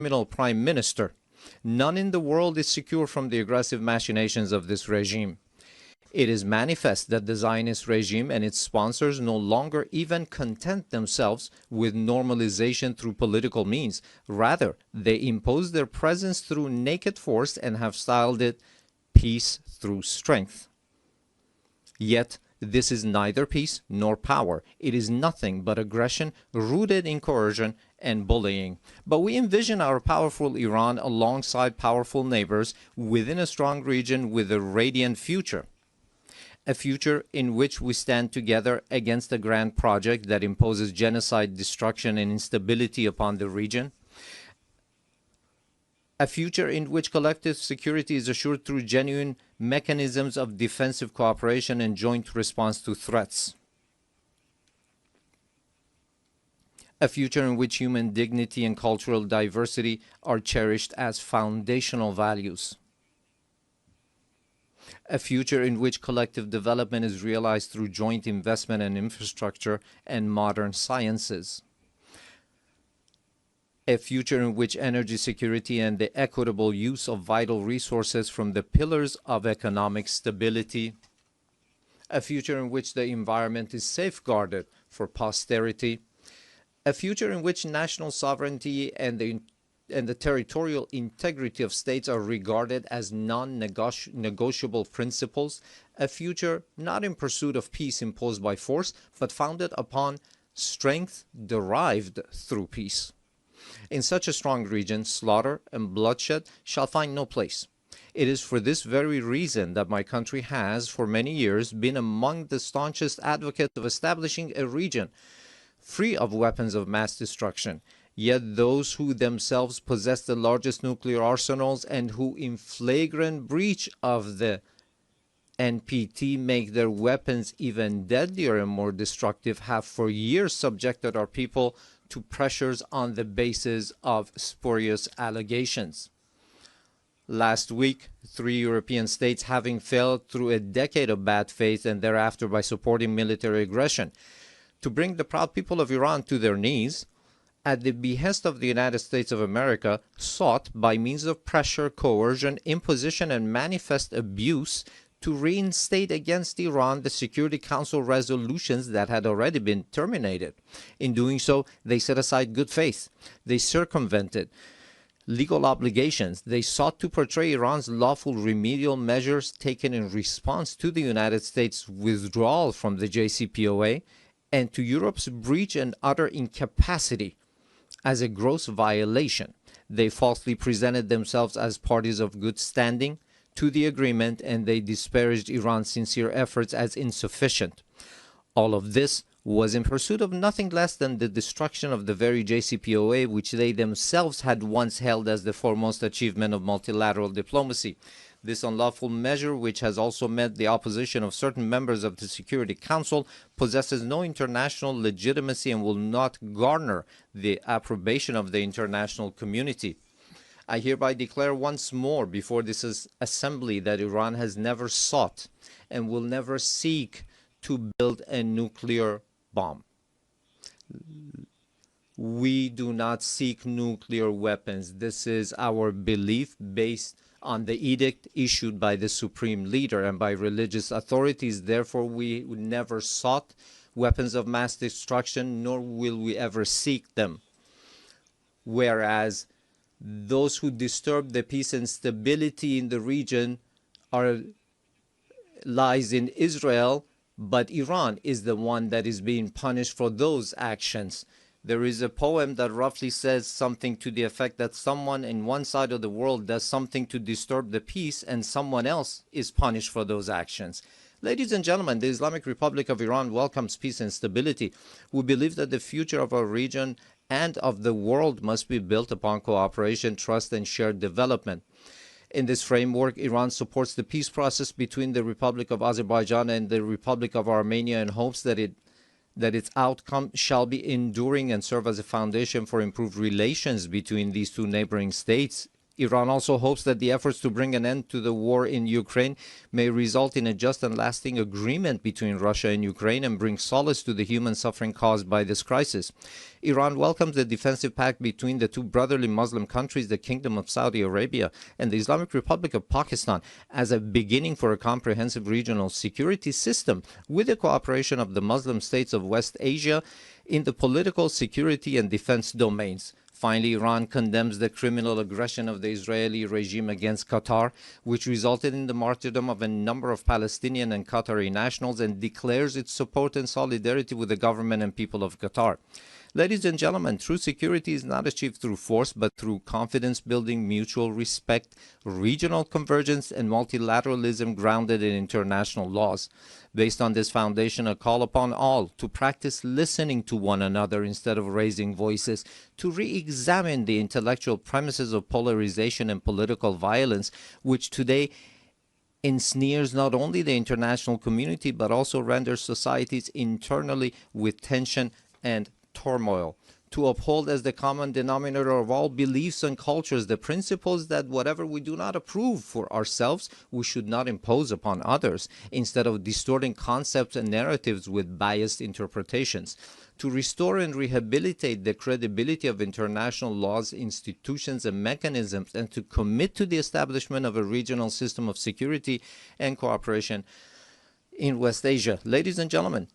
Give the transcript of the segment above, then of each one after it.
criminal prime minister. None in the world is secure from the aggressive machinations of this regime. It is manifest that the Zionist regime and its sponsors no longer even content themselves with normalization through political means. Rather, they impose their presence through naked force and have styled it peace through strength. Yet, this is neither peace nor power. It is nothing but aggression rooted in coercion and bullying. But we envision our powerful Iran alongside powerful neighbors within a strong region with a radiant future. A future in which we stand together against a grand project that imposes genocide, destruction, and instability upon the region. A future in which collective security is assured through genuine mechanisms of defensive cooperation and joint response to threats. A future in which human dignity and cultural diversity are cherished as foundational values. A future in which collective development is realized through joint investment in infrastructure and modern sciences. A future in which energy security and the equitable use of vital resources from the pillars of economic stability. A future in which the environment is safeguarded for posterity. A future in which national sovereignty and the territorial integrity of states are regarded as non-negotiable principles. A future not in pursuit of peace imposed by force, but founded upon strength derived through peace. In such a strong region, slaughter and bloodshed shall find no place. It is for this very reason that my country has, for many years, been among the staunchest advocates of establishing a region free of weapons of mass destruction. Yet those who themselves possess the largest nuclear arsenals and who in flagrant breach of the NPT make their weapons even deadlier and more destructive have for years subjected our people to pressures on the basis of spurious allegations. Last week, 3 European states, having failed through a decade of bad faith and thereafter by supporting military aggression, to bring the proud people of Iran to their knees, at the behest of the United States of America, sought by means of pressure, coercion, imposition, and manifest abuse to reinstate against Iran the Security Council resolutions that had already been terminated. In doing so, they set aside good faith. They circumvented legal obligations. They sought to portray Iran's lawful remedial measures taken in response to the United States' withdrawal from the JCPOA and to Europe's breach and utter incapacity as a gross violation. They falsely presented themselves as parties of good standing to the agreement, and they disparaged Iran's sincere efforts as insufficient. All of this was in pursuit of nothing less than the destruction of the very JCPOA, which they themselves had once held as the foremost achievement of multilateral diplomacy. This unlawful measure, which has also met the opposition of certain members of the Security Council, possesses no international legitimacy and will not garner the approbation of the international community. I hereby declare once more before this assembly that Iran has never sought and will never seek to build a nuclear bomb. We do not seek nuclear weapons. This is our belief based on the edict issued by the supreme leader and by religious authorities. Therefore, we never sought weapons of mass destruction, nor will we ever seek them. Whereas those who disturb the peace and stability in the region lies in Israel, but Iran is the one that is being punished for those actions. There is a poem that roughly says something to the effect that someone in one side of the world does something to disturb the peace and someone else is punished for those actions. Ladies and gentlemen, the Islamic Republic of Iran welcomes peace and stability. We believe that the future of our region and of the world must be built upon cooperation, trust, and shared development. In this framework, Iran supports the peace process between the Republic of Azerbaijan and the Republic of Armenia and hopes that its outcome shall be enduring and serve as a foundation for improved relations between these two neighboring states. Iran also hopes that the efforts to bring an end to the war in Ukraine may result in a just and lasting agreement between Russia and Ukraine and bring solace to the human suffering caused by this crisis. Iran welcomes the defensive pact between the two brotherly Muslim countries, the Kingdom of Saudi Arabia and the Islamic Republic of Pakistan, as a beginning for a comprehensive regional security system with the cooperation of the Muslim states of West Asia in the political, security, and defense domains. Finally, Iran condemns the criminal aggression of the Israeli regime against Qatar, which resulted in the martyrdom of a number of Palestinian and Qatari nationals, and declares its support and solidarity with the government and people of Qatar. Ladies and gentlemen, true security is not achieved through force, but through confidence building, mutual respect, regional convergence, and multilateralism grounded in international laws. Based on this foundation, a call upon all to practice listening to one another instead of raising voices, to re-examine the intellectual premises of polarization and political violence, which today ensnares not only the international community, but also renders societies internally with tension and turmoil. To uphold as the common denominator of all beliefs and cultures the principles that whatever we do not approve for ourselves, we should not impose upon others, instead of distorting concepts and narratives with biased interpretations. To restore and rehabilitate the credibility of international laws, institutions, and mechanisms, and to commit to the establishment of a regional system of security and cooperation in West Asia. Ladies and gentlemen,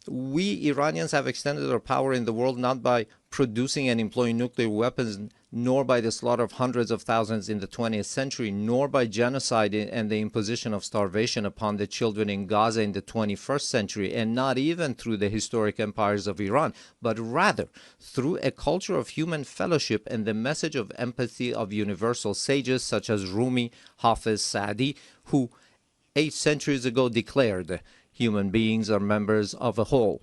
we Iranians have extended our power in the world not by producing and employing nuclear weapons, nor by the slaughter of hundreds of thousands in the 20th century, nor by genocide and the imposition of starvation upon the children in Gaza in the 21st century, and not even through the historic empires of Iran, but rather through a culture of human fellowship and the message of empathy of universal sages such as Rumi, Hafiz, Saadi, who 8 centuries ago declared, "Human beings are members of a whole,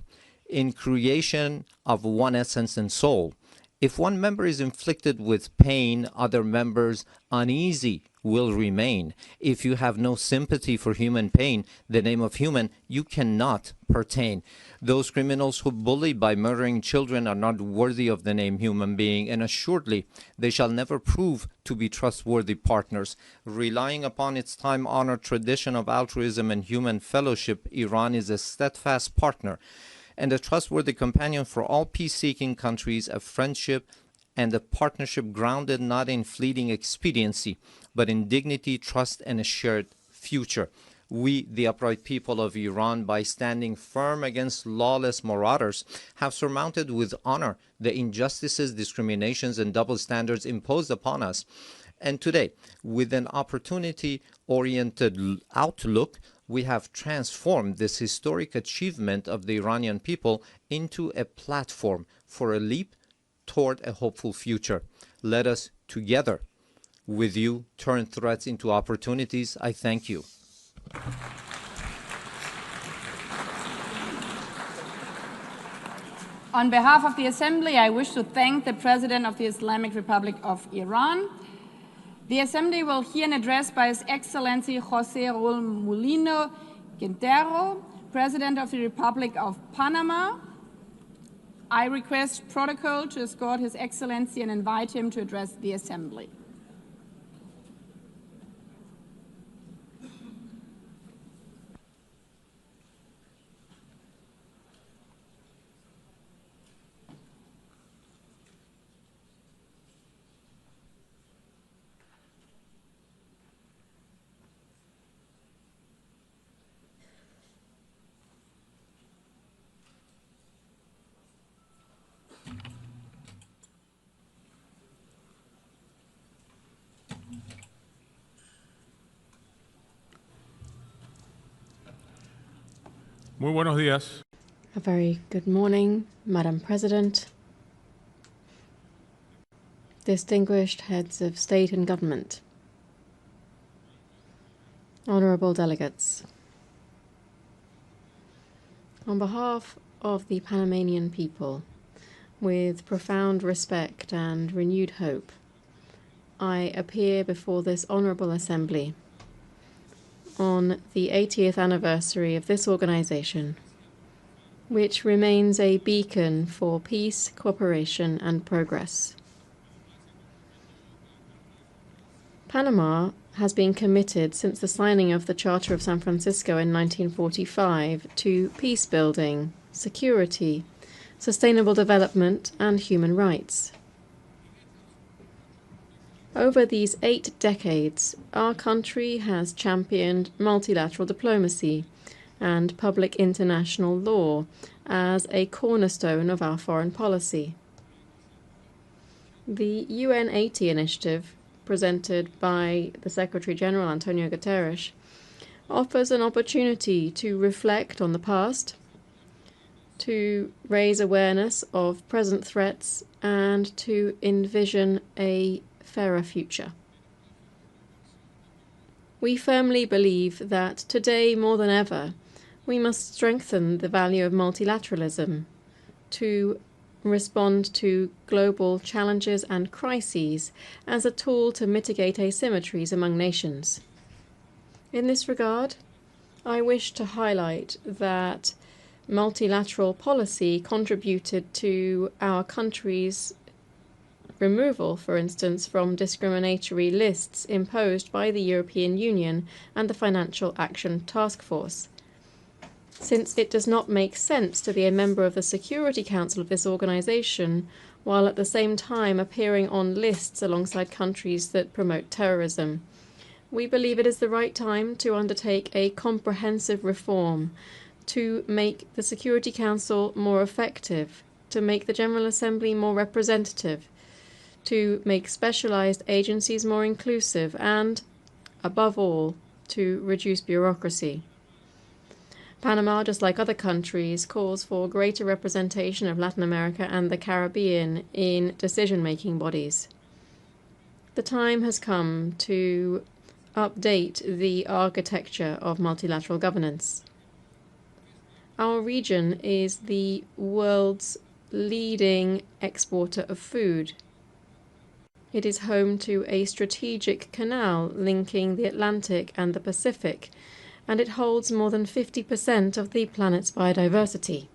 in creation of one essence and soul. If one member is inflicted with pain, other members uneasy will remain. If you have no sympathy for human pain, the name of human you cannot pertain. Those criminals who bully by murdering children are not worthy of the name human being, and assuredly they shall never prove to be trustworthy partners." Relying upon its time-honored tradition of altruism and human fellowship, Iran is a steadfast partner and a trustworthy companion for all peace-seeking countries, a friendship and a partnership grounded not in fleeting expediency, but in dignity, trust, and a shared future. We, the upright people of Iran, by standing firm against lawless marauders, have surmounted with honor the injustices, discriminations, and double standards imposed upon us. And today, with an opportunity-oriented outlook, we have transformed this historic achievement of the Iranian people into a platform for a leap toward a hopeful future. Let us together with you turn threats into opportunities. I thank you. On behalf of the Assembly, I wish to thank the President of the Islamic Republic of Iran. The Assembly will hear an address by His Excellency José Raúl Mulino Quintero, President of the Republic of Panama. I request protocol to escort His Excellency and invite him to address the Assembly. Muy buenos días. A very good morning, Madam President, distinguished heads of state and government, honorable delegates. On behalf of the Panamanian people, with profound respect and renewed hope, I appear before this honorable assembly on the 80th anniversary of this organization, which remains a beacon for peace, cooperation, and progress. Panama has been committed since the signing of the Charter of San Francisco in 1945 to peace building, security, sustainable development, and human rights. Over these 8 decades, our country has championed multilateral diplomacy and public international law as a cornerstone of our foreign policy. The UN 80 initiative, presented by the Secretary-General Antonio Guterres, offers an opportunity to reflect on the past, to raise awareness of present threats, and to envision a fairer future. We firmly believe that today, more than ever, we must strengthen the value of multilateralism to respond to global challenges and crises as a tool to mitigate asymmetries among nations. In this regard, I wish to highlight that multilateral policy contributed to our country's removal, for instance, from discriminatory lists imposed by the European Union and the Financial Action Task Force. Since it does not make sense to be a member of the Security Council of this organization, while at the same time appearing on lists alongside countries that promote terrorism. We believe it is the right time to undertake a comprehensive reform, to make the Security Council more effective, to make the General Assembly more representative, to make specialized agencies more inclusive, and, above all, to reduce bureaucracy. Panama, just like other countries, calls for greater representation of Latin America and the Caribbean in decision-making bodies. The time has come to update the architecture of multilateral governance. Our region is the world's leading exporter of food. It is home to a strategic canal linking the Atlantic and the Pacific, and it holds more than 50% of the planet's biodiversity.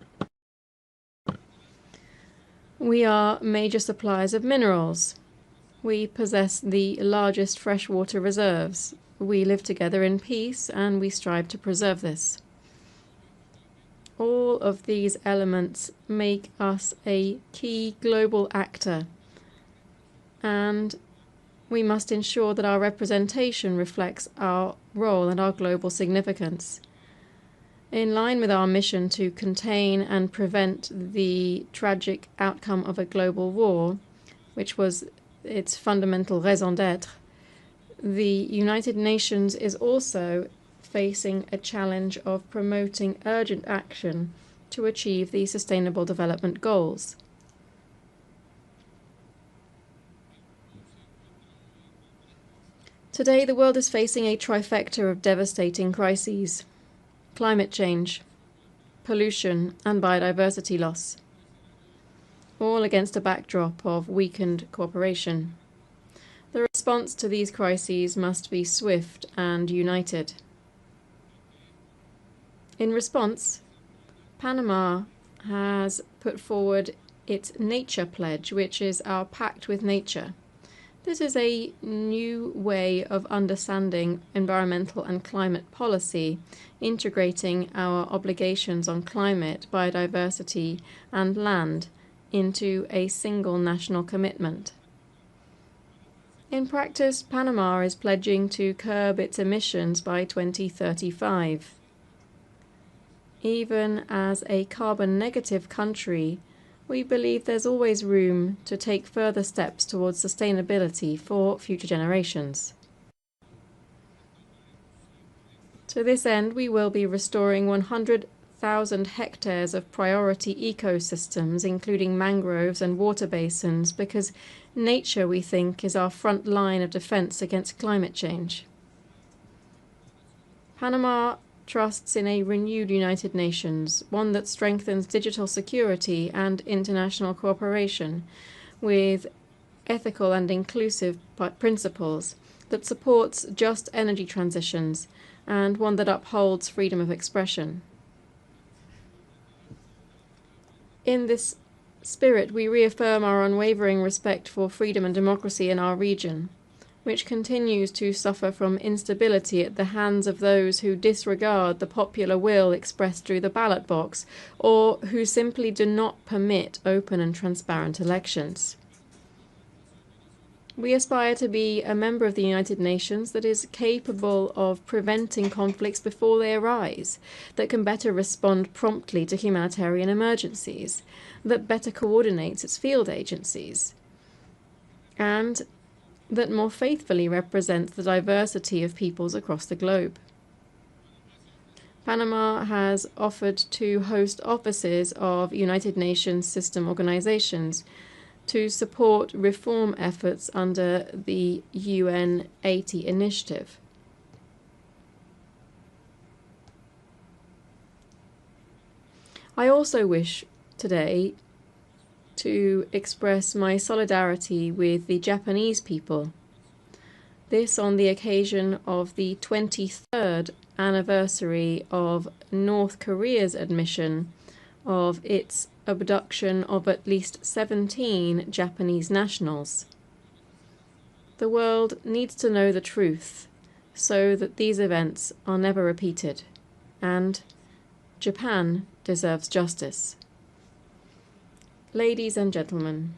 We are major suppliers of minerals. We possess the largest freshwater reserves. We live together in peace, and we strive to preserve this. All of these elements make us a key global actor, and we must ensure that our representation reflects our role and our global significance. In line with our mission to contain and prevent the tragic outcome of a global war, which was its fundamental raison d'être, the United Nations is also facing a challenge of promoting urgent action to achieve the Sustainable Development Goals. Today, the world is facing a trifecta of devastating crises: climate change, pollution, and biodiversity loss, all against a backdrop of weakened cooperation. The response to these crises must be swift and united. In response, Panama has put forward its Nature Pledge, which is our pact with nature. This is a new way of understanding environmental and climate policy, integrating our obligations on climate, biodiversity, and land into a single national commitment. In practice, Panama is pledging to curb its emissions by 2035. Even as a carbon-negative country, we believe there's always room to take further steps towards sustainability for future generations. To this end, we will be restoring 100,000 hectares of priority ecosystems, including mangroves and water basins, because nature, we think, is our front line of defense against climate change. Panama trusts in a renewed United Nations, one that strengthens digital security and international cooperation with ethical and inclusive principles, that supports just energy transitions, and one that upholds freedom of expression. In this spirit, we reaffirm our unwavering respect for freedom and democracy in our region. which continues to suffer from instability at the hands of those who disregard the popular will expressed through the ballot box, or who simply do not permit open and transparent elections. We aspire to be a member of the United Nations that is capable of preventing conflicts before they arise, that can better respond promptly to humanitarian emergencies, that better coordinates its field agencies, and that more faithfully represents the diversity of peoples across the globe. Panama has offered to host offices of United Nations system organizations to support reform efforts under the UN 80 initiative. I also wish today to express my solidarity with the Japanese people. This on the occasion of the 23rd anniversary of North Korea's admission of its abduction of at least 17 Japanese nationals. The world needs to know the truth so that these events are never repeated, and Japan deserves justice. Ladies and gentlemen,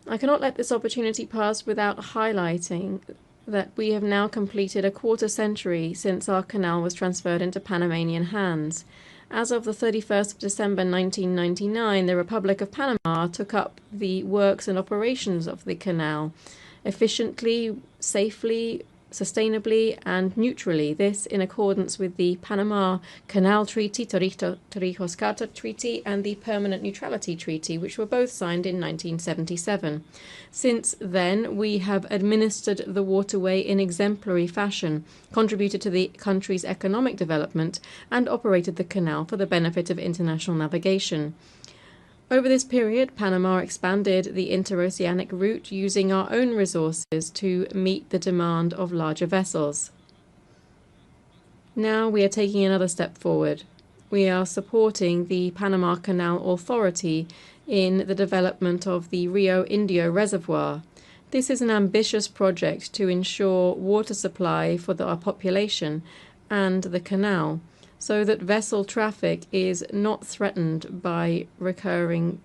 I cannot let this opportunity pass without highlighting that we have now completed a quarter century since our canal was transferred into Panamanian hands. As of the 31st of December 1999, the Republic of Panama took up the works and operations of the canal efficiently, safely, sustainably and neutrally, this in accordance with the Panama Canal Treaty, Torrijos Carta Treaty, and the Permanent Neutrality Treaty, which were both signed in 1977. Since then, we have administered the waterway in exemplary fashion, contributed to the country's economic development, and operated the canal for the benefit of international navigation. Over this period, Panama expanded the interoceanic route using our own resources to meet the demand of larger vessels. Now we are taking another step forward. We are supporting the Panama Canal Authority in the development of the Rio Indio Reservoir. This is an ambitious project to ensure water supply for our population and the canal, so that vessel traffic is not threatened by recurring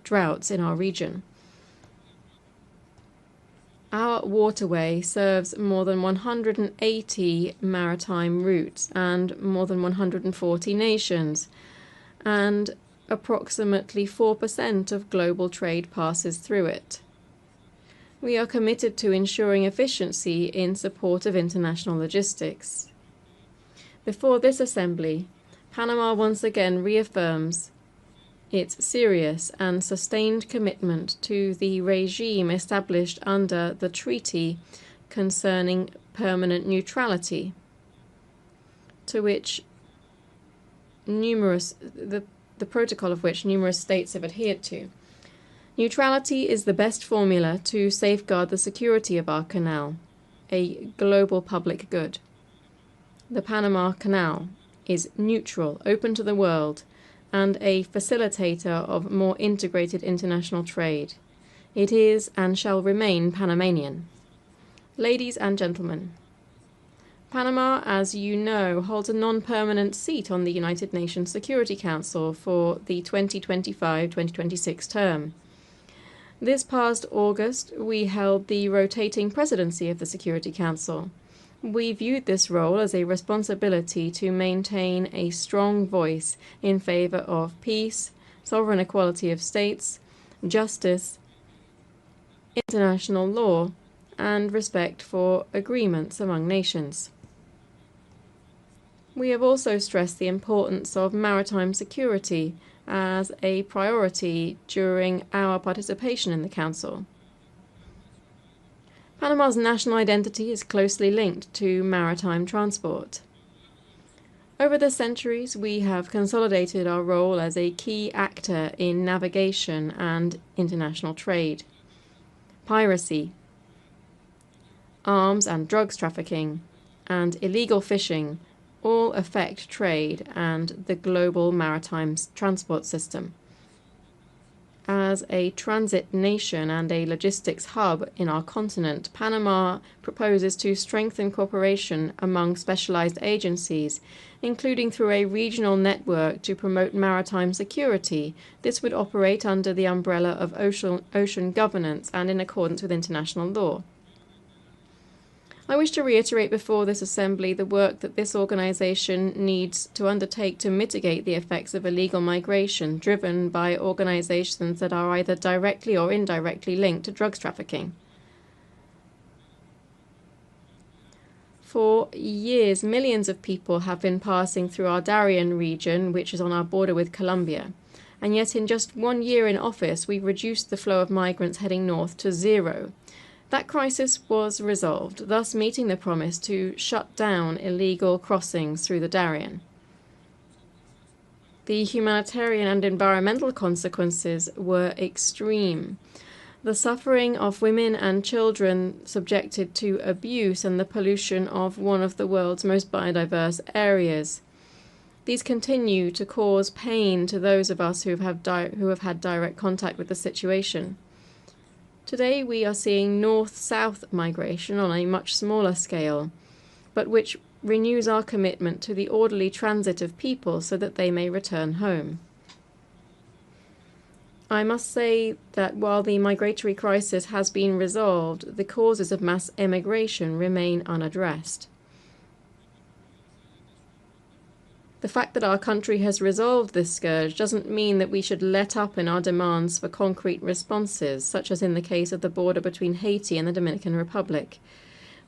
droughts in our region. Our waterway serves more than 180 maritime routes and more than 140 nations, and approximately 4% of global trade passes through it. We are committed to ensuring efficiency in support of international logistics. Before this assembly, Panama once again reaffirms its serious and sustained commitment to the regime established under the treaty concerning permanent neutrality, to which the protocol of which numerous states have adhered to. Neutrality is the best formula to safeguard the security of our canal, a global public good. The Panama Canal is neutral, open to the world, and a facilitator of more integrated international trade. It is and shall remain Panamanian. Ladies and gentlemen, Panama, as you know, holds a non-permanent seat on the United Nations Security Council for the 2025-2026 term. This past August, we held the rotating presidency of the Security Council. We viewed this role as a responsibility to maintain a strong voice in favor of peace, sovereign equality of states, justice, international law, and respect for agreements among nations. We have also stressed the importance of maritime security as a priority during our participation in the Council. Panama's national identity is closely linked to maritime transport. Over the centuries, we have consolidated our role as a key actor in navigation and international trade. Piracy, arms and drugs trafficking, and illegal fishing all affect trade and the global maritime transport system. As a transit nation and a logistics hub in our continent, Panama proposes to strengthen cooperation among specialized agencies, including through a regional network to promote maritime security. This would operate under the umbrella of ocean governance and in accordance with international law. I wish to reiterate before this Assembly the work that this organization needs to undertake to mitigate the effects of illegal migration driven by organizations that are either directly or indirectly linked to drugs trafficking. For years, millions of people have been passing through our Darien region, which is on our border with Colombia. And yet in just 1 year in office, we've reduced the flow of migrants heading north to 0. That crisis was resolved, thus meeting the promise to shut down illegal crossings through the Darien. The humanitarian and environmental consequences were extreme. The suffering of women and children subjected to abuse and the pollution of one of the world's most biodiverse areas. These continue to cause pain to those of us who have had direct contact with the situation. Today we are seeing north-south migration on a much smaller scale, but which renews our commitment to the orderly transit of people so that they may return home. I must say that while the migratory crisis has been resolved, the causes of mass emigration remain unaddressed. The fact that our country has resolved this scourge doesn't mean that we should let up in our demands for concrete responses, such as in the case of the border between Haiti and the Dominican Republic,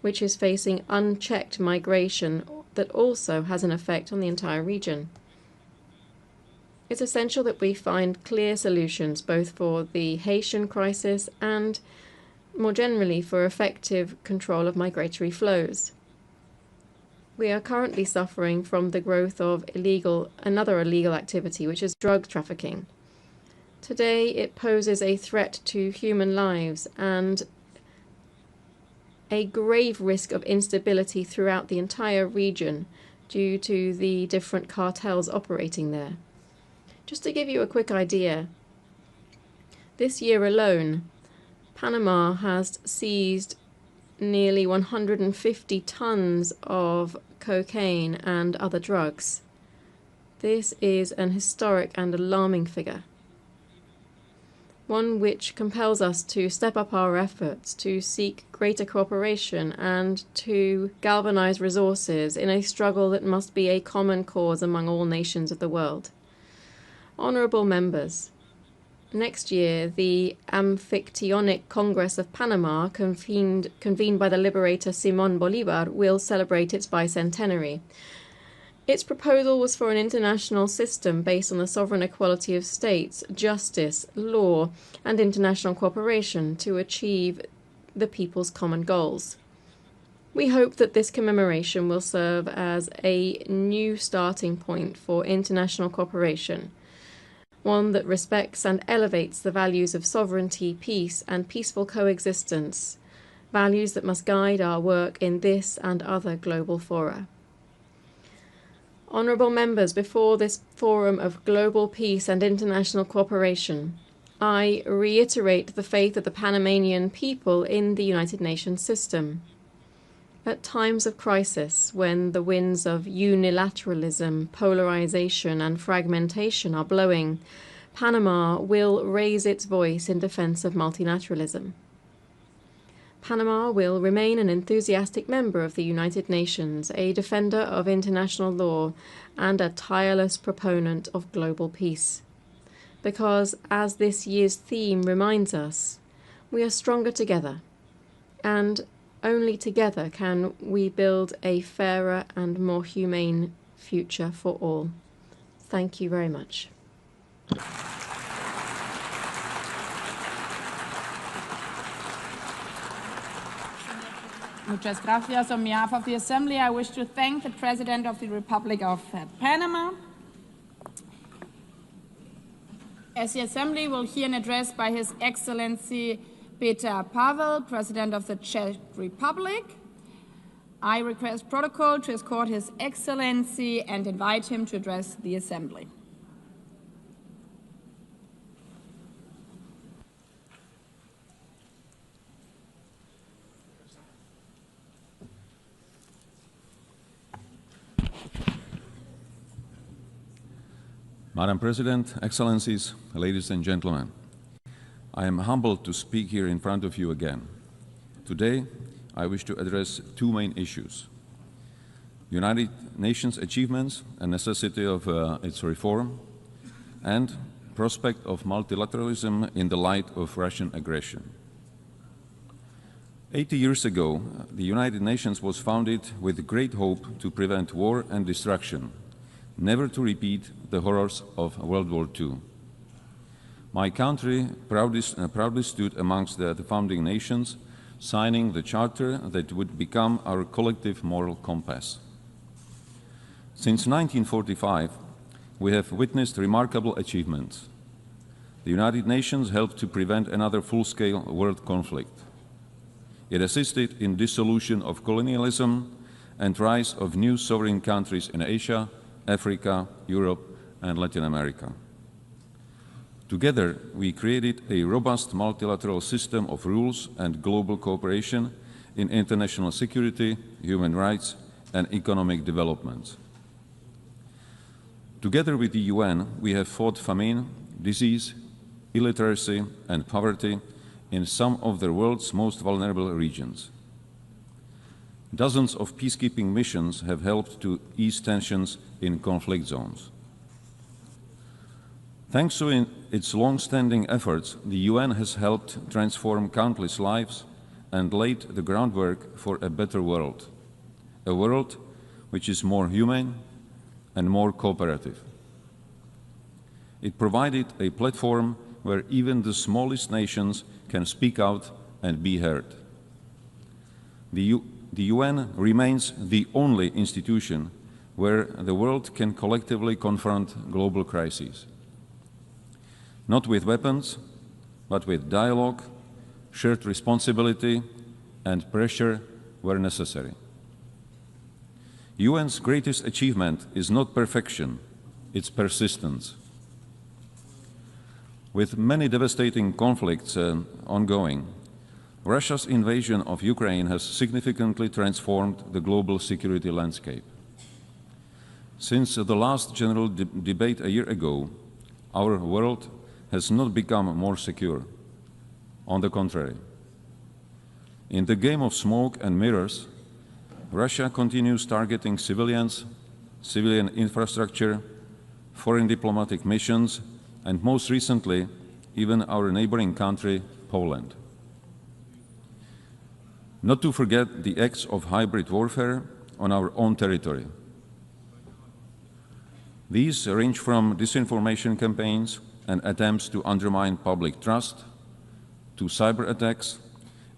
which is facing unchecked migration that also has an effect on the entire region. It's essential that we find clear solutions both for the Haitian crisis and, more generally, for effective control of migratory flows. We are currently suffering from the growth of another illegal activity, which is drug trafficking. Today, it poses a threat to human lives and a grave risk of instability throughout the entire region due to the different cartels operating there. Just to give you a quick idea, this year alone, Panama has seized nearly 150 tons of cocaine and other drugs. This is an historic and alarming figure, one which compels us to step up our efforts to seek greater cooperation and to galvanize resources in a struggle that must be a common cause among all nations of the world. Honourable members, next year, the Amphictyonic Congress of Panama, convened by the liberator Simón Bolívar, will celebrate its bicentenary. Its proposal was for an international system based on the sovereign equality of states, justice, law, and international cooperation to achieve the people's common goals. We hope that this commemoration will serve as a new starting point for international cooperation, one that respects and elevates the values of sovereignty, peace, and peaceful coexistence, values that must guide our work in this and other global fora. Honourable members, before this forum of global peace and international cooperation, I reiterate the faith of the Panamanian people in the United Nations system. At times of crisis, when the winds of unilateralism, polarization, and fragmentation are blowing, Panama will raise its voice in defense of multilateralism. Panama will remain an enthusiastic member of the United Nations, a defender of international law, and a tireless proponent of global peace. Because, as this year's theme reminds us, we are stronger together, and only together can we build a fairer and more humane future for all. Thank you very much. Muchas gracias. On behalf of the Assembly, I wish to thank the President of the Republic of Panama. As the Assembly will hear an address by His Excellency Petr Pavel, President of the Czech Republic, I request protocol to escort His Excellency and invite him to address the Assembly. Madam President, Excellencies, ladies and gentlemen, I am humbled to speak here in front of you again. Today, I wish to address two main issues: United Nations achievements and necessity of its reform, and prospect of multilateralism in the light of Russian aggression. 80 years ago, the United Nations was founded with great hope to prevent war and destruction, never to repeat the horrors of World War II. My country proudly stood amongst the founding nations, signing the charter that would become our collective moral compass. Since 1945, we have witnessed remarkable achievements. The United Nations helped to prevent another full-scale world conflict. It assisted in dissolution of colonialism and rise of new sovereign countries in Asia, Africa, Europe, and Latin America. Together, we created a robust multilateral system of rules and global cooperation in international security, human rights, and economic development. Together with the UN, we have fought famine, disease, illiteracy, and poverty in some of the world's most vulnerable regions. Dozens of peacekeeping missions have helped to ease tensions in conflict zones. Thanks to its long-standing efforts, the UN has helped transform countless lives and laid the groundwork for a better world, a world which is more humane and more cooperative. It provided a platform where even the smallest nations can speak out and be heard. The UN remains the only institution where the world can collectively confront global crises. Not with weapons, but with dialogue, shared responsibility, and pressure where necessary. UN's greatest achievement is not perfection, it's persistence. With many devastating conflicts ongoing, Russia's invasion of Ukraine has significantly transformed the global security landscape. Since the last general debate a year ago, our world has not become more secure. On the contrary. In the game of smoke and mirrors, Russia continues targeting civilians, civilian infrastructure, foreign diplomatic missions, and most recently, even our neighboring country, Poland. Not to forget the acts of hybrid warfare on our own territory. These range from disinformation campaigns and attempts to undermine public trust, to cyber attacks,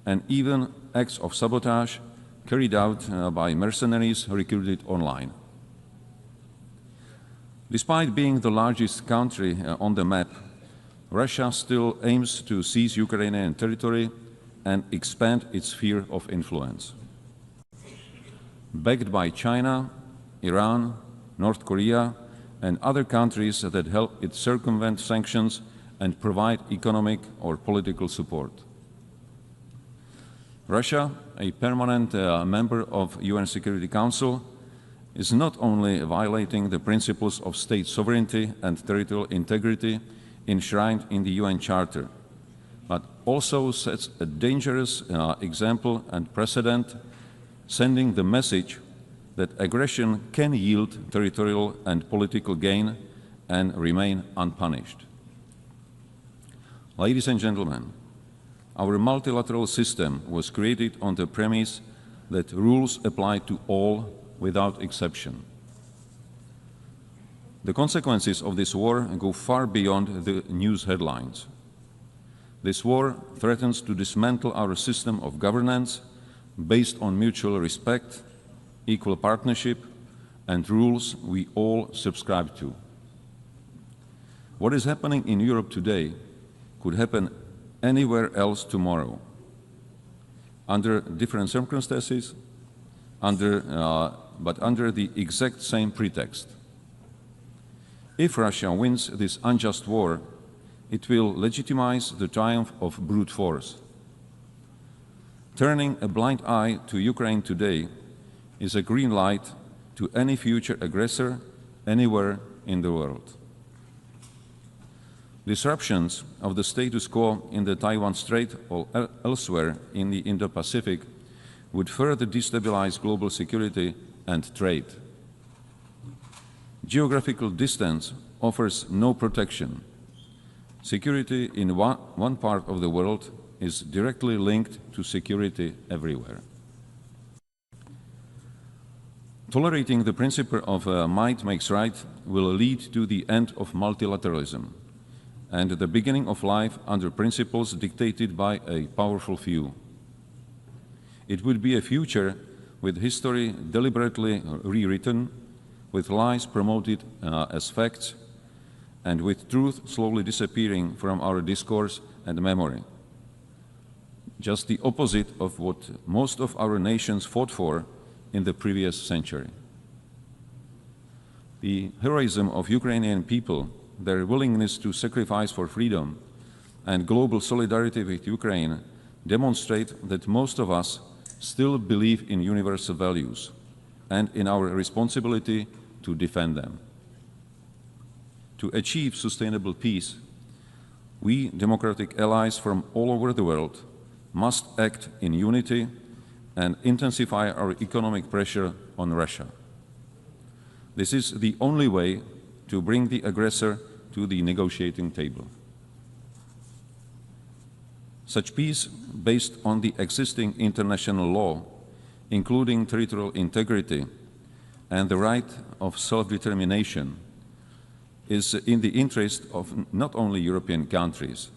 and even acts of sabotage carried out by mercenaries recruited online. Despite being the largest country on the map, Russia still aims to seize Ukrainian territory and expand its sphere of influence. Backed by China, Iran, North Korea, and other countries that help it circumvent sanctions and provide economic or political support. Russia, a permanent member of UN Security Council, is not only violating the principles of state sovereignty and territorial integrity enshrined in the UN Charter, but also sets a dangerous example and precedent, sending the message that aggression can yield territorial and political gain and remain unpunished. Ladies and gentlemen, our multilateral system was created on the premise that rules apply to all without exception. The consequences of this war go far beyond the news headlines. This war threatens to dismantle our system of governance based on mutual respect, equal partnership, and rules we all subscribe to. What is happening in Europe today could happen anywhere else tomorrow, under different circumstances, but under the exact same pretext. If Russia wins this unjust war, it will legitimize the triumph of brute force. Turning a blind eye to Ukraine today is a green light to any future aggressor anywhere in the world. Disruptions of the status quo in the Taiwan Strait or elsewhere in the Indo-Pacific would further destabilize global security and trade. Geographical distance offers no protection. Security in one part of the world is directly linked to security everywhere. Tolerating the principle of might makes right will lead to the end of multilateralism and the beginning of life under principles dictated by a powerful few. It would be a future with history deliberately rewritten, with lies promoted as facts, and with truth slowly disappearing from our discourse and memory. Just the opposite of what most of our nations fought for in the previous century. The heroism of Ukrainian people, their willingness to sacrifice for freedom, and global solidarity with Ukraine demonstrate that most of us still believe in universal values and in our responsibility to defend them. To achieve sustainable peace, we democratic allies from all over the world must act in unity and intensify our economic pressure on Russia. This is the only way to bring the aggressor to the negotiating table. Such peace, based on the existing international law, including territorial integrity and the right of self-determination, is in the interest of not only European countries,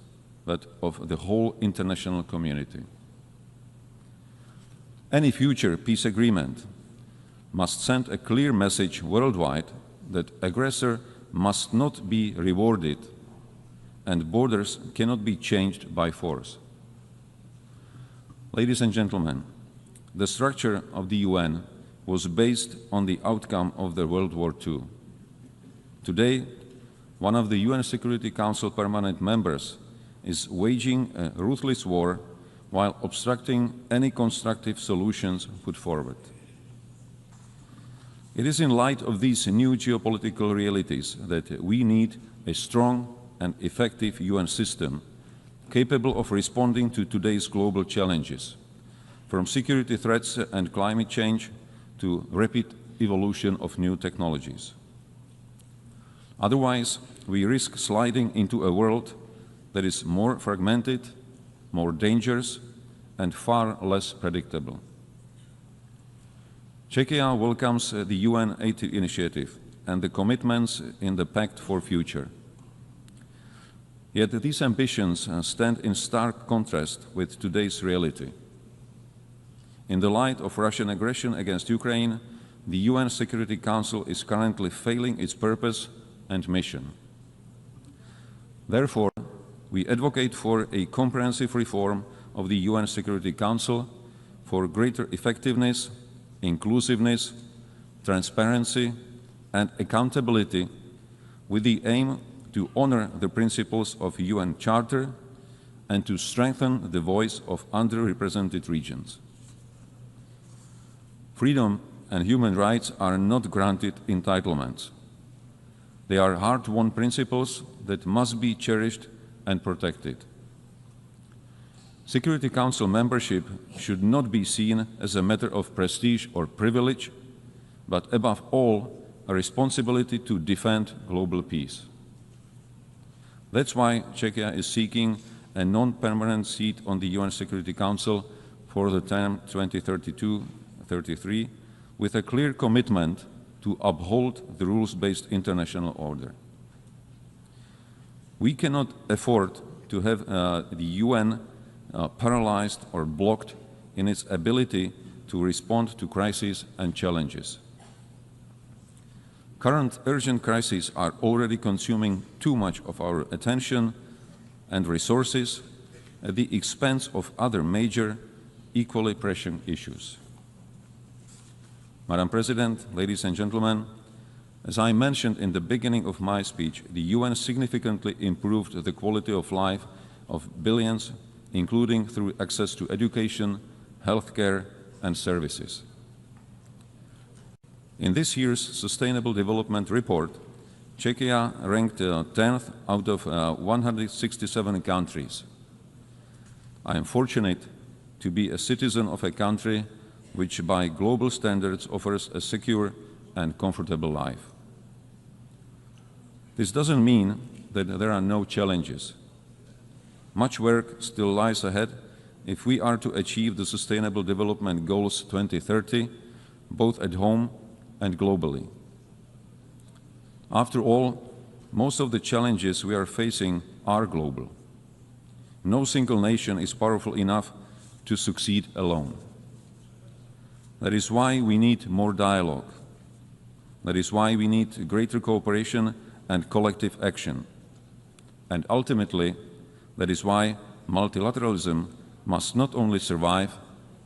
but of the whole international community. Any future peace agreement must send a clear message worldwide that aggressor must not be rewarded and borders cannot be changed by force. Ladies and gentlemen, the structure of the UN was based on the outcome of the World War II. Today, one of the UN Security Council permanent members is waging a ruthless war while obstructing any constructive solutions put forward. It is in light of these new geopolitical realities that we need a strong and effective UN system capable of responding to today's global challenges, from security threats and climate change to rapid evolution of new technologies. Otherwise, we risk sliding into a world that is more fragmented, more dangerous, and far less predictable. Czechia welcomes the UN 80 initiative and the commitments in the Pact for Future. Yet these ambitions stand in stark contrast with today's reality. In the light of Russian aggression against Ukraine, the UN Security Council is currently failing its purpose and mission. Therefore, we advocate for a comprehensive reform of the UN Security Council for greater effectiveness, inclusiveness, transparency, and accountability, with the aim to honor the principles of UN Charter and to strengthen the voice of underrepresented regions. Freedom and human rights are not granted entitlements. They are hard-won principles that must be cherished and protected. Security Council membership should not be seen as a matter of prestige or privilege, but above all, a responsibility to defend global peace. That's why Czechia is seeking a non-permanent seat on the UN Security Council for the term 2032-33, with a clear commitment to uphold the rules-based international order. We cannot afford to have the UN paralyzed or blocked in its ability to respond to crises and challenges. Current urgent crises are already consuming too much of our attention and resources at the expense of other major, equally pressing issues. Madam President, ladies and gentlemen, as I mentioned in the beginning of my speech, the UN significantly improved the quality of life of billions, including through access to education, healthcare, and services. In this year's Sustainable Development Report, Czechia ranked 10th out of 167 countries. I am fortunate to be a citizen of a country which by global standards offers a secure and comfortable life. This doesn't mean that there are no challenges. Much work still lies ahead if we are to achieve the Sustainable Development Goals 2030, both at home and globally. After all, most of the challenges we are facing are global. No single nation is powerful enough to succeed alone. That is why we need more dialogue. That is why we need greater cooperation and collective action. And ultimately, that is why multilateralism must not only survive,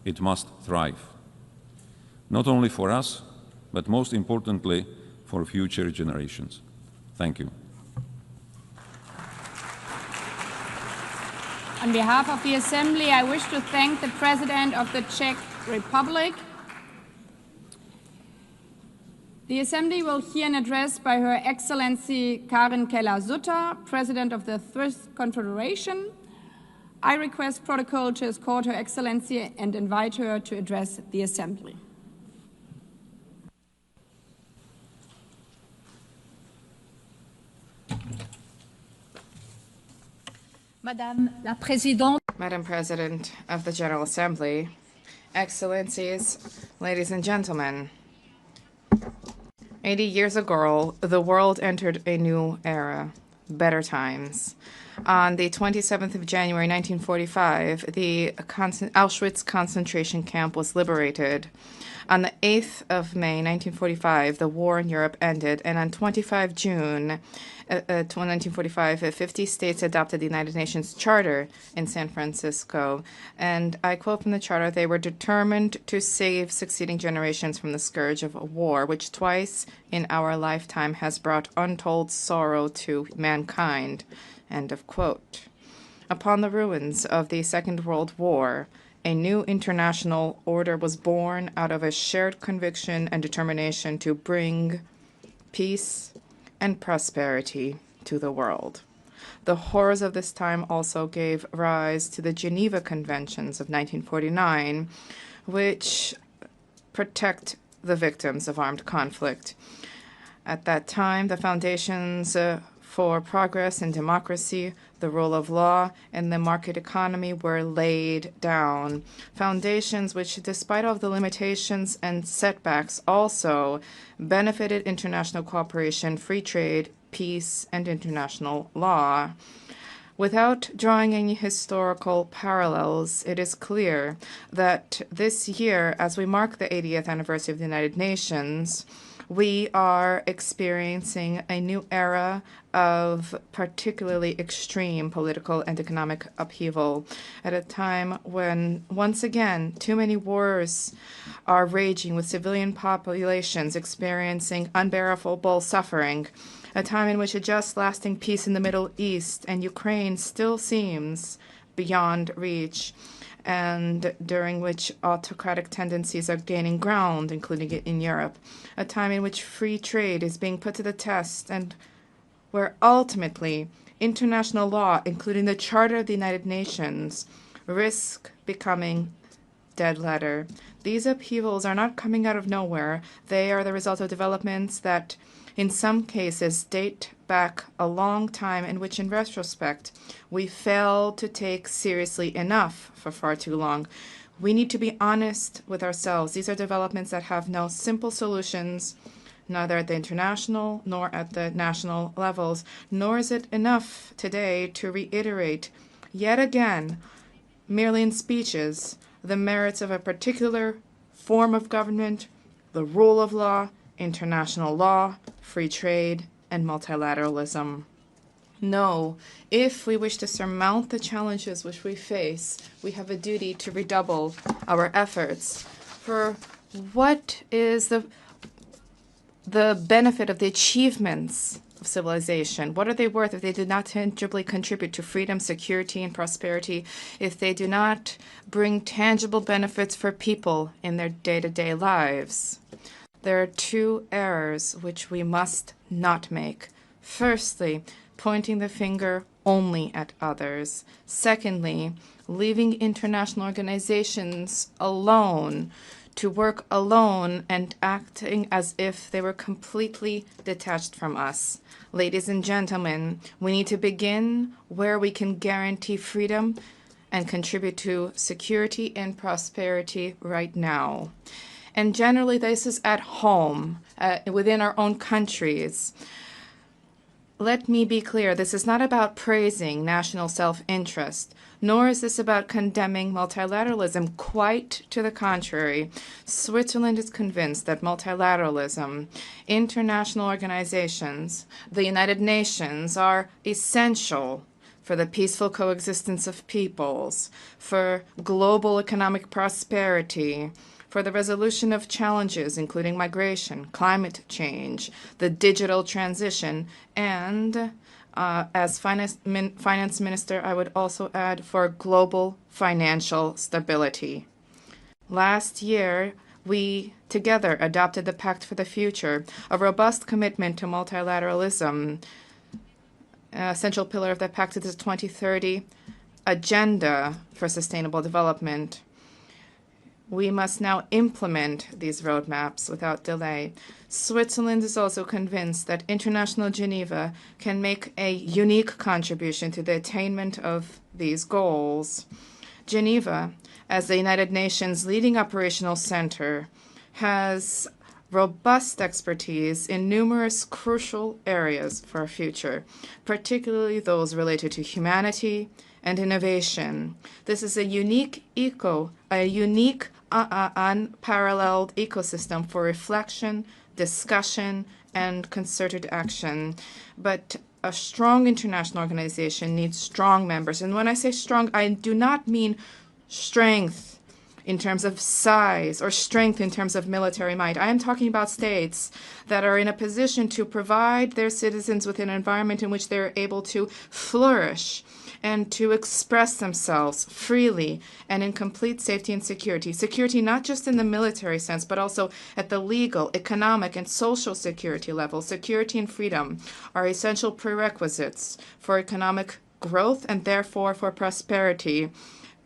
it must thrive. Not only for us, but most importantly, for future generations. Thank you. On behalf of the Assembly, I wish to thank the President of the Czech Republic. The Assembly will hear an address by Her Excellency Karen Keller-Sutter, President of the First Confederation. I request protocol to escort Her Excellency and invite her to address the Assembly. Madame la Présidente, Madam President of the General Assembly, Excellencies, ladies and gentlemen, 80 years ago, the world entered a new era, better times. On the 27th of January 1945, the Auschwitz concentration camp was liberated. On the 8th of May 1945, the war in Europe ended, and on 25 June 1945, 50 states adopted the United Nations Charter in San Francisco. And I quote from the Charter, "They were determined to save succeeding generations from the scourge of war, which twice in our lifetime has brought untold sorrow to mankind." End of quote. Upon the ruins of the Second World War, a new international order was born out of a shared conviction and determination to bring peace and prosperity to the world. The horrors of this time also gave rise to the Geneva Conventions of 1949, which protect the victims of armed conflict. At that time, the foundations for progress in democracy, the rule of law, and the market economy were laid down. Foundations which, despite all of the limitations and setbacks, also benefited international cooperation, free trade, peace, and international law. Without drawing any historical parallels, it is clear that this year, as we mark the 80th anniversary of the United Nations, we are experiencing a new era of particularly extreme political and economic upheaval at a time when, once again, too many wars are raging with civilian populations experiencing unbearable suffering, a time in which a just lasting peace in the Middle East and Ukraine still seems beyond reach, and during which autocratic tendencies are gaining ground, including in Europe, a time in which free trade is being put to the test, and where ultimately international law, including the Charter of the United Nations, risk becoming dead letter. These upheavals are not coming out of nowhere. They are the result of developments that, in some cases, date back a long time, in which, in retrospect, we failed to take seriously enough for far too long. We need to be honest with ourselves. These are developments that have no simple solutions, neither at the international nor at the national levels, nor is it enough today to reiterate yet again, merely in speeches, the merits of a particular form of government, the rule of law, international law, free trade, and multilateralism. No, if we wish to surmount the challenges which we face, we have a duty to redouble our efforts. For what is the benefit of the achievements of civilization? What are they worth if they do not tangibly contribute to freedom, security, and prosperity, if they do not bring tangible benefits for people in their day-to-day lives? There are two errors which we must not make. Firstly, pointing the finger only at others. Secondly, leaving international organizations alone to work alone and acting as if they were completely detached from us. Ladies and gentlemen, we need to begin where we can guarantee freedom and contribute to security and prosperity right now. And generally, this is at home, within our own countries. Let me be clear, this is not about praising national self-interest, nor is this about condemning multilateralism. Quite to the contrary. Switzerland is convinced that multilateralism, international organizations, the United Nations are essential for the peaceful coexistence of peoples, for global economic prosperity, for the resolution of challenges, including migration, climate change, the digital transition, and as finance minister, I would also add for global financial stability. Last year, we together adopted the Pact for the Future, a robust commitment to multilateralism. A central pillar of that pact is the 2030 Agenda for Sustainable Development. We must now implement these roadmaps without delay. Switzerland is also convinced that International Geneva can make a unique contribution to the attainment of these goals. Geneva, as the United Nations leading operational center, has robust expertise in numerous crucial areas for our future, particularly those related to humanity and innovation. This is a unique unparalleled ecosystem for reflection, discussion, and concerted action. But a strong international organization needs strong members. And when I say strong, I do not mean strength in terms of size or strength in terms of military might. I am talking about states that are in a position to provide their citizens with an environment in which they're able to flourish and to express themselves freely and in complete safety and security. Security not just in the military sense, but also at the legal, economic, and social security level. Security and freedom are essential prerequisites for economic growth and therefore for prosperity.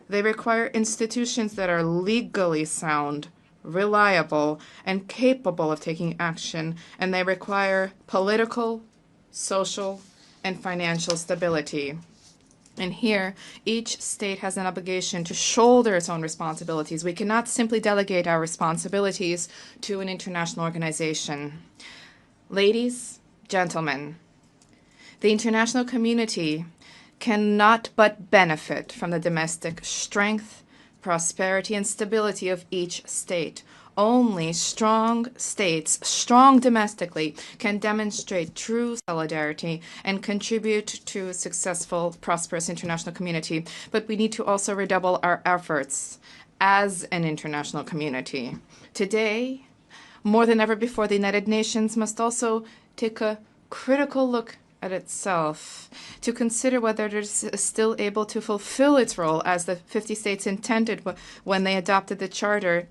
They require institutions that are legally sound, reliable, and capable of taking action, and they require political, social, and financial stability. And here, each state has an obligation to shoulder its own responsibilities. We cannot simply delegate our responsibilities to an international organization. Ladies, gentlemen, the international community cannot but benefit from the domestic strength, prosperity, and stability of each state. Only strong states, strong domestically, can demonstrate true solidarity and contribute to a successful, prosperous international community. But we need to also redouble our efforts as an international community. Today, more than ever before, the United Nations must also take a critical look at itself to consider whether it is still able to fulfill its role as the 50 states intended when they adopted the Charter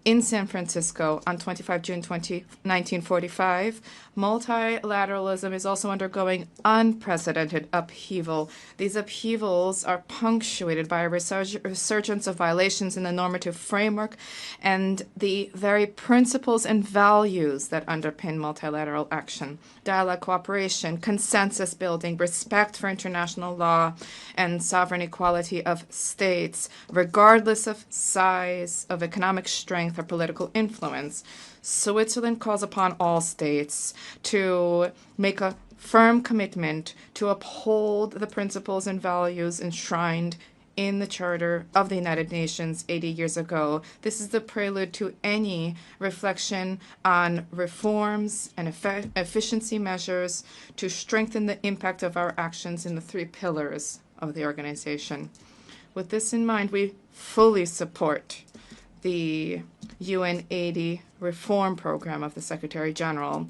in San Francisco on 25 June 1945. Multilateralism is also undergoing unprecedented upheaval. These upheavals are punctuated by a resurgence of violations in the normative framework and the very principles and values that underpin multilateral action. Dialogue, cooperation, consensus building, respect for international law, and sovereign equality of states, regardless of size, of economic strength, or political influence. Switzerland calls upon all states to make a firm commitment to uphold the principles and values enshrined in the Charter of the United Nations 80 years ago. This is the prelude to any reflection on reforms and efficiency measures to strengthen the impact of our actions in the 3 pillars of the organization. With this in mind, we fully support the UN 80 reform program of the Secretary General.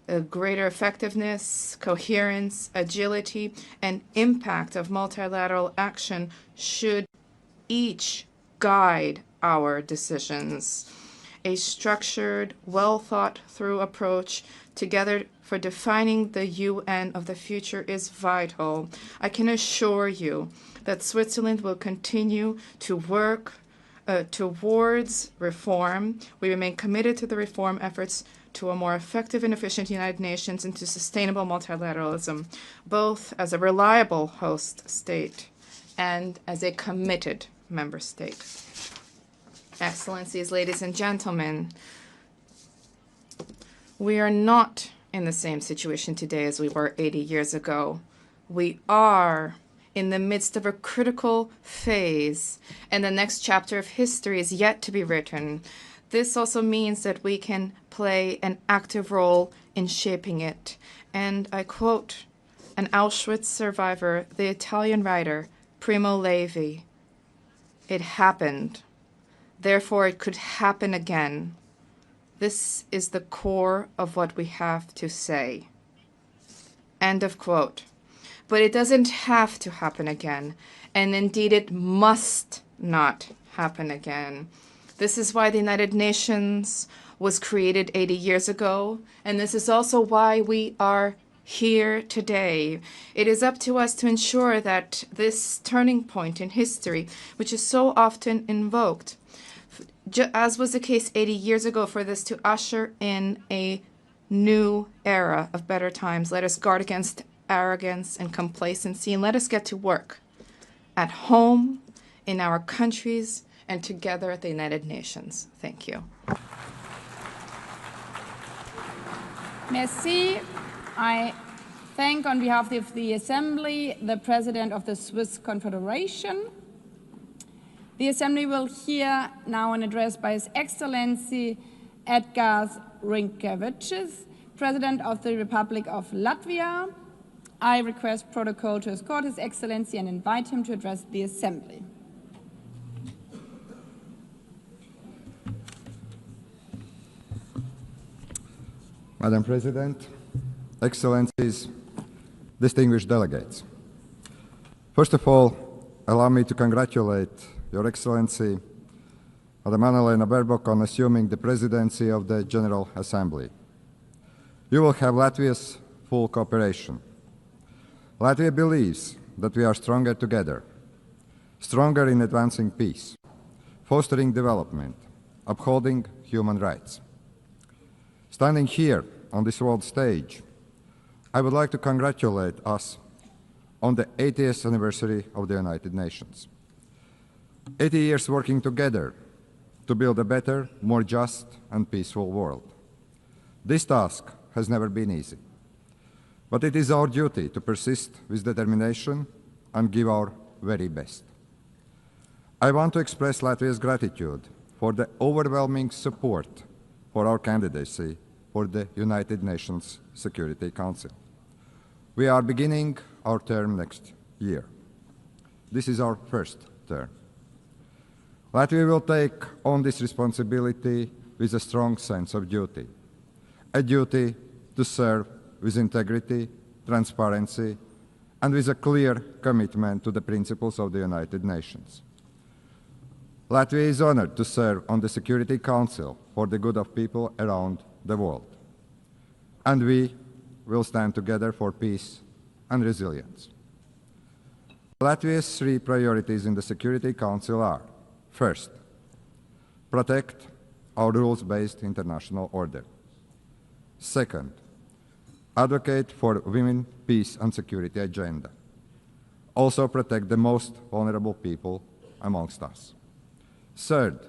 A greater effectiveness, coherence, agility, and impact of multilateral action should each guide our decisions. A structured, well-thought-through approach together for defining the UN of the future is vital. I can assure you that Switzerland will continue to work towards reform. We remain committed to the reform efforts to a more effective and efficient United Nations and to sustainable multilateralism, both as a reliable host state and as a committed member state. Excellencies, ladies and gentlemen, we are not in the same situation today as we were 80 years ago. We are in the midst of a critical phase, and the next chapter of history is yet to be written. This also means that we can play an active role in shaping it. And I quote an Auschwitz survivor, the Italian writer Primo Levi, "It happened. Therefore, it could happen again. This is the core of what we have to say." End of quote. But it doesn't have to happen again, and indeed it must not happen again. This is why the United Nations was created 80 years ago, and this is also why we are here today. It is up to us to ensure that this turning point in history, which is so often invoked, as was the case 80 years ago, for this to usher in a new era of better times. Let us guard against arrogance and complacency, and let us get to work at home, in our countries, and together at the United Nations. Thank you. Merci. I thank, on behalf of the Assembly, the President of the Swiss Confederation. The Assembly will hear now an address by His Excellency Edgars Rinkēvičs, President of the Republic of Latvia. I request protocol to escort His Excellency and invite him to address the Assembly. Madam President, Excellencies, distinguished delegates. First of all, allow me to congratulate Your Excellency, Madam Annalena Baerbock, on assuming the presidency of the General Assembly. You will have Latvia's full cooperation. Latvia believes that we are stronger together, stronger in advancing peace, fostering development, upholding human rights. Standing here on this world stage, I would like to congratulate us on the 80th anniversary of the United Nations. 80 years working together to build a better, more just and peaceful world. This task has never been easy, but it is our duty to persist with determination and give our very best. I want to express Latvia's gratitude for the overwhelming support for our candidacy for the United Nations Security Council. We are beginning our term next year. This is our first term. Latvia will take on this responsibility with a strong sense of duty, a duty to serve with integrity, transparency, and with a clear commitment to the principles of the United Nations. Latvia is honored to serve on the Security Council for the good of people around the world. And we will stand together for peace and resilience. Latvia's three priorities in the Security Council are: first, protect our rules-based international order. Second, advocate for women, peace and security agenda. Also protect the most vulnerable people amongst us. Third,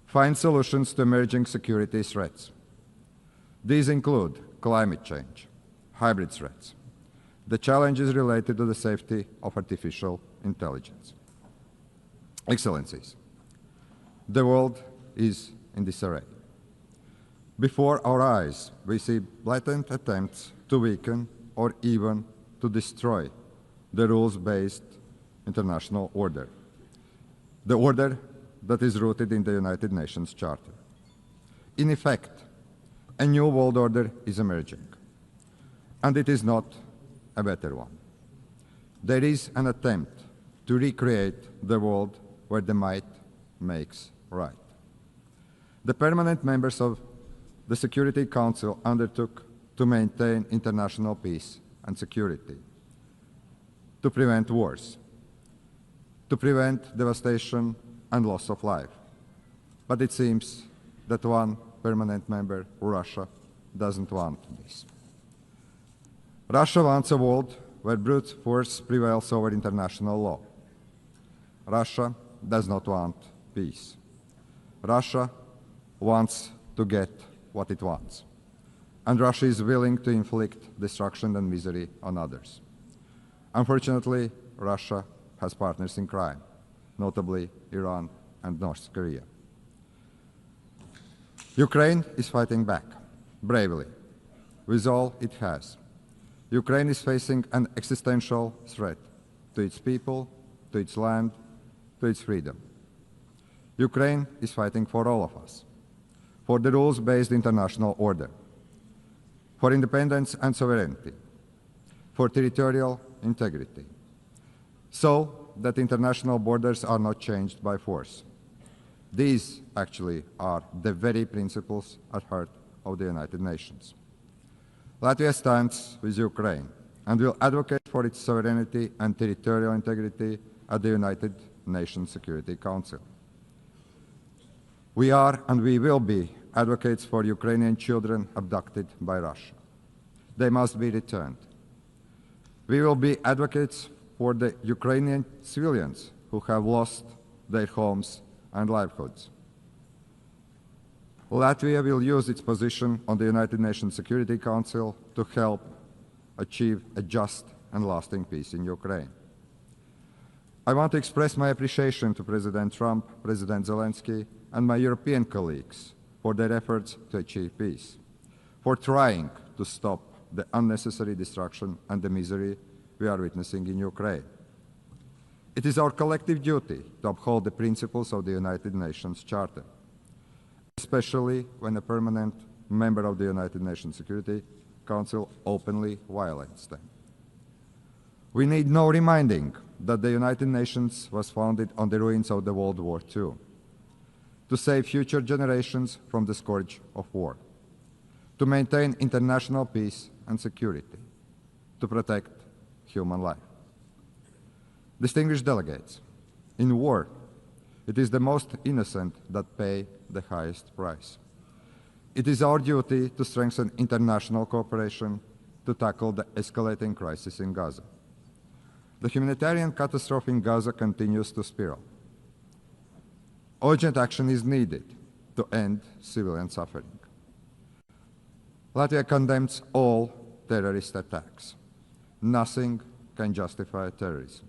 find solutions to emerging security threats. These include climate change, hybrid threats, the challenges related to the safety of artificial intelligence. Excellencies, the world is in disarray. Before our eyes, we see blatant attempts to weaken or even to destroy the rules-based international order, the order that is rooted in the United Nations Charter. In effect, a new world order is emerging, and it is not a better one. There is an attempt to recreate the world where the might makes right. The permanent members of the Security Council undertook to maintain international peace and security, to prevent wars, to prevent devastation and loss of life. But it seems that one permanent member, Russia, doesn't want this. Russia wants a world where brute force prevails over international law. Russia does not want peace. Russia wants to get what it wants. And Russia is willing to inflict destruction and misery on others. Unfortunately, Russia has partners in crime, notably Iran and North Korea. Ukraine is fighting back, bravely, with all it has. Ukraine is facing an existential threat to its people, to its land, to its freedom. Ukraine is fighting for all of us, for the rules-based international order, for independence and sovereignty, for territorial integrity, so that international borders are not changed by force. These actually are the very principles at heart of the United Nations. Latvia stands with Ukraine and will advocate for its sovereignty and territorial integrity at the United Nations Security Council. We are and we will be advocates for Ukrainian children abducted by Russia. They must be returned. We will be advocates for the Ukrainian civilians who have lost their homes and livelihoods. Latvia will use its position on the United Nations Security Council to help achieve a just and lasting peace in Ukraine. I want to express my appreciation to President Trump, President Zelenskyy, and my European colleagues for their efforts to achieve peace, for trying to stop the unnecessary destruction and the misery we are witnessing in Ukraine. It is our collective duty to uphold the principles of the United Nations Charter, especially when a permanent member of the United Nations Security Council openly violates them. We need no reminding that the United Nations was founded on the ruins of the World War II, to save future generations from the scourge of war, to maintain international peace and security, to protect human life. Distinguished delegates, in war, it is the most innocent that pay the highest price. It is our duty to strengthen international cooperation to tackle the escalating crisis in Gaza. The humanitarian catastrophe in Gaza continues to spiral. Urgent action is needed to end civilian suffering. Latvia condemns all terrorist attacks. Nothing can justify terrorism.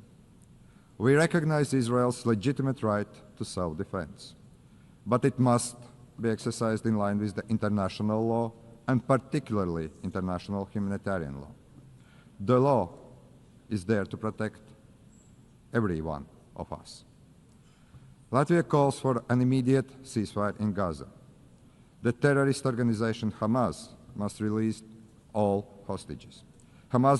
We recognize Israel's legitimate right to self-defense, but it must be exercised in line with the international law, and particularly international humanitarian law. The law is there to protect every one of us. Latvia calls for an immediate ceasefire in Gaza. The terrorist organization Hamas must release all hostages. Hamas